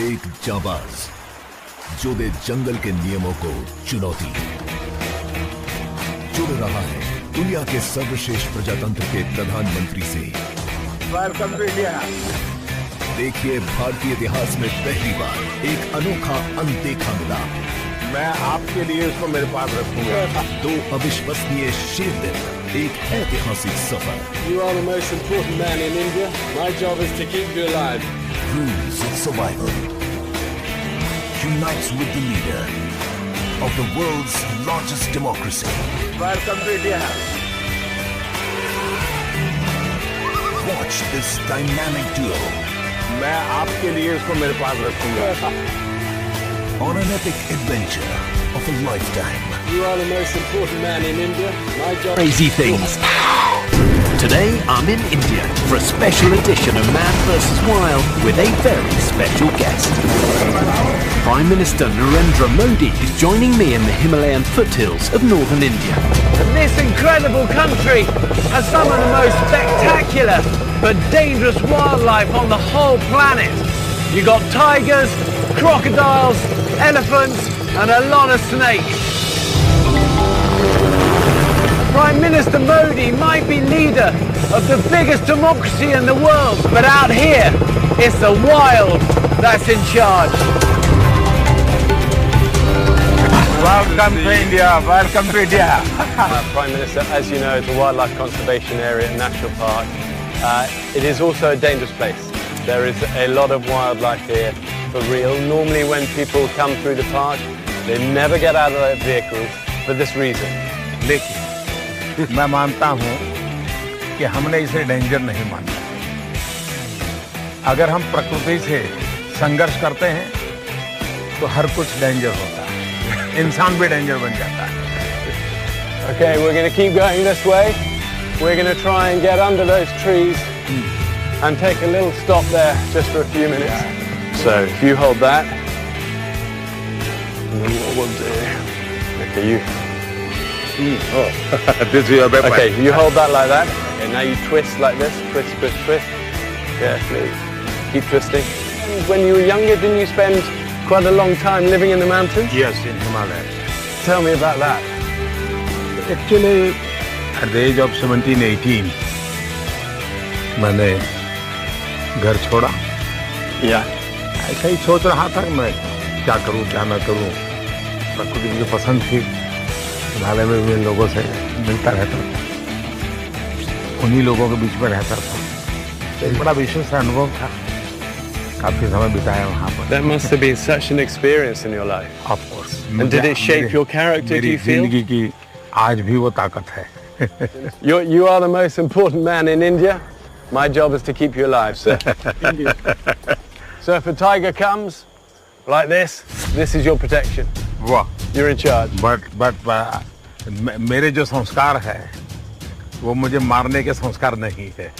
एक जाबाज जो दे जंगल के नियमों को चुनौती, जुड़ रहा है दुनिया के सर्वश्रेष्ठ प्रजातंत्र के प्रधानमंत्री से। Welcome to India. देखिए भारतीय इतिहास में पहली बार एक अनोखा अनदेखा मिला। मैं आपके लिए इसको मेरे पास रखूंगा। दो अविश्वसनीय शेर, एक ऐतिहासिक सफर। You are the most important man in India. My job is to keep you alive. Rules of survival. Unites with the leader of the world's largest democracy. Welcome to India. Watch this dynamic duo. मैं आपके लिए इसको मेरे पास रखूंगा। On an epic adventure of a lifetime. You are the most important man in India. My job. Crazy things. Today I'm in India for a special edition of Man vs. Wild with a very special guest. Prime Minister Narendra Modi is joining me in the Himalayan foothills of northern India. And this incredible country has some of the most spectacular but dangerous wildlife on the whole planet. You got tigers, crocodiles, elephants and a lot of snakes. Prime Minister Modi might be leader of the biggest democracy in the world, but out here it's the wild that's in charge. Welcome to India. Welcome to India. Prime Minister, as you know, it's a wildlife conservation area and national park. It is also a dangerous place. There is a lot of wildlife here for real. Normally when people come through the park, they never get out of their vehicles for this reason. लेकिन मैं मानता हूं कि हमने इसे danger नहीं माना। अगर हम प्रकृति से संघर्ष करते हैं तो हर कुछ डेंजर होता है, इंसान भी डेंजर बन जाता है। Okay, we're going to keep going this way. We're going to try and get under those trees and take a little stop there just for a few minutes. So if you hold that, and then what we'll do, okay, This is your weapon. okay, you hold that like that. Okay, now you twist like this, twist, twist, twist. Carefully, keep twisting. When you were younger, didn't you spend quite a long time living in the mountains? Yes, in Himalayas. Tell me about that. Actually, at the age of 17, 18, मैंने घर छोड़ा। Yeah. ऐसा ही सोच रहा था कि मैं क्या करूं क्या ना करूं। प्रकृति मुझे पसंद थी, हिमालय में भी लोगों से मिलता रहता था, उन्हीं लोगों के बीच में रहता था। तो एक बड़ा विशेष अनुभव था, काफी समय बिताया वहाँ पर। That must have been such an experience in your life. Of course. And did it shape your character, do you feel? मेरी जिंदगी की आज भी वो ताकत है। You are the most important man in India. My job is to keep you alive, sir. So if a tiger comes like this is your protection. वाह। You're in charge. But मेरे जो संस्कार है वो मुझे मारने के संस्कार नहीं है,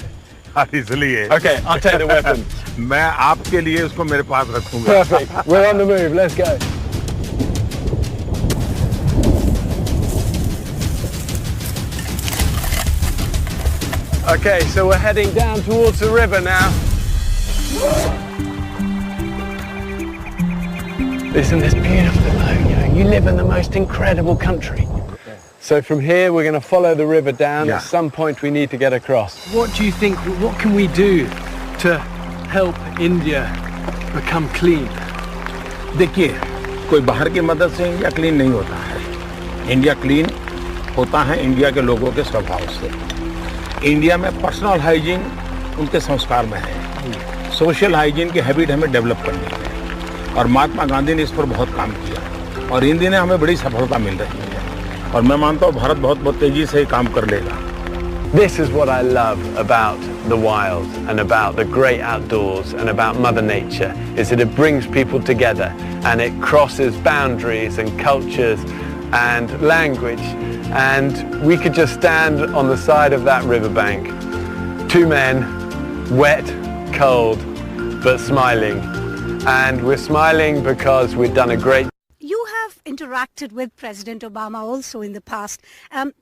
इसलिए। Okay, I'll take the weapon. मैं आपके लिए उसको मेरे पास रखूंगा। Perfect. We're on the move. Let's go. Okay, so we're heading down towards the river now. Isn't this beautiful though? You live in the most incredible country. So from here we're going to follow the river down. Yeah. At some point we need to get across. What do you think, what can we do to help India become clean? देखिए, कोई बाहर की मदद से India clean नहीं होता है। India clean होता है इंडिया के लोगों के स्वभाव से। इंडिया में पर्सनल हाइजीन उनके संस्कार में है। सोशल हाइजीन की हैबिट हमें डेवलप करनी है और महात्मा गांधी ने इस पर बहुत काम किया और इन दिनों हमें बड़ी सफलता मिल रही है और मैं मानता हूँ भारत बहुत तेजी से काम कर लेगा। This is what I love about the wild and about the great outdoors and about Mother Nature, is that it brings people together and it crosses boundaries and cultures and language. And we could just stand on the side of that riverbank, two men, wet, cold, but smiling. And we're smiling because we've done a great You have interacted with President Obama also in the past.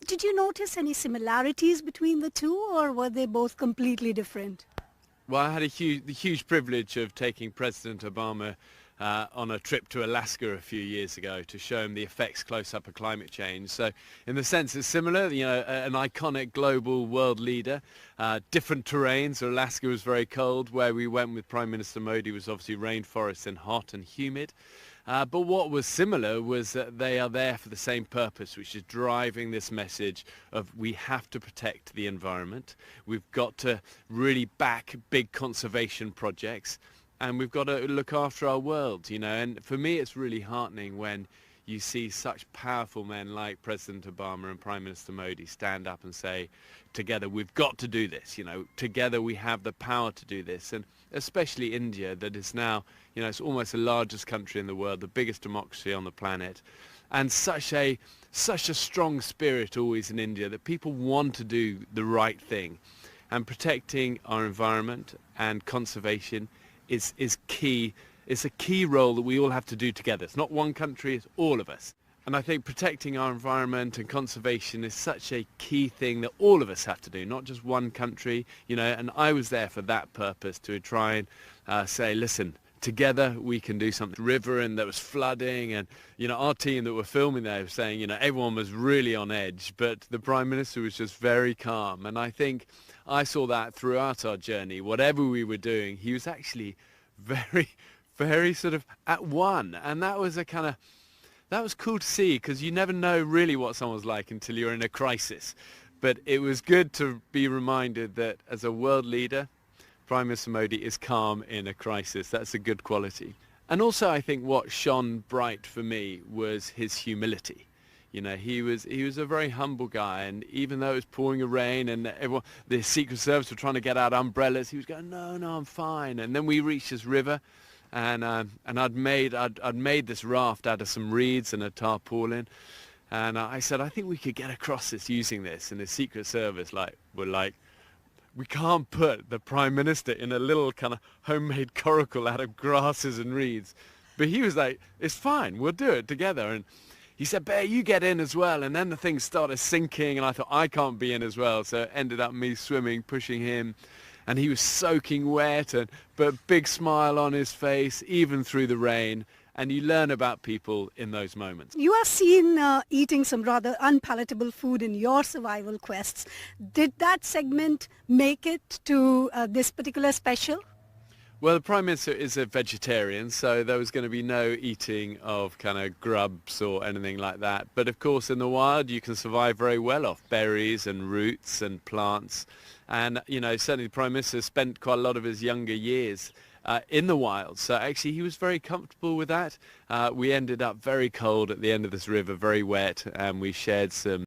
Did you notice any similarities between the two, or were they both completely different? Well, I had the huge privilege of taking President Obama on a trip to Alaska a few years ago to show him the effects close up of climate change. So in the sense it's similar, an iconic global world leader, different terrains. Alaska was very cold. Where we went with Prime Minister Modi was obviously rainforests and hot and humid. But what was similar was that they are there for the same purpose, which is driving this message of we have to protect the environment. We've got to really back big conservation projects, and we've got to look after our world, And for me, it's really heartening when you see such powerful men like President Obama and Prime Minister Modi stand up and say, together we've got to do this, together we have the power to do this. And especially India, that is now, it's almost the largest country in the world, the biggest democracy on the planet, and such a strong spirit always in India that people want to do the right thing. And protecting our environment and conservation is key. It's a key role that we all have to do together. It's not one country, it's all of us. And I think protecting our environment and conservation is such a key thing that all of us have to do, not just one country, and I was there for that purpose, to try and say, listen, together we can do something. River, and there was flooding, and our team that were filming there was saying, everyone was really on edge, but the Prime Minister was just very calm. And I think I saw that throughout our journey. Whatever we were doing, he was actually very, very sort of at one, and that was that was cool to see, because you never know really what someone's like until you're in a crisis. But it was good to be reminded that as a world leader, Prime Minister Modi is calm in a crisis. That's a good quality. And also I think what shone bright for me was his humility. He was a very humble guy, and even though it was pouring rain and everyone, the Secret Service were trying to get out umbrellas, he was going, no, I'm fine. And then we reached this river, and I'd made this raft out of some reeds and a tarpaulin, and I said, I think we could get across this using this. And the Secret Service were like, we can't put the Prime Minister in a little kind of homemade coracle out of grasses and reeds. But he was like, it's fine, we'll do it together. And he said, Bear, you get in as well. And then the thing started sinking, and I thought, I can't be in as well. So it ended up me swimming, pushing him. And he was soaking wet, but big smile on his face, even through the rain. And you learn about people in those moments. You are seen eating some rather unpalatable food in your survival quests. Did that segment make it to this particular special? Well, the Prime Minister is a vegetarian, so there was going to be no eating of kind of grubs or anything like that. But of course, in the wild, you can survive very well off berries and roots and plants. And, certainly the Prime Minister spent quite a lot of his younger years in the wild. So actually he was very comfortable with that. We ended up very cold at the end of this river, very wet, and we shared some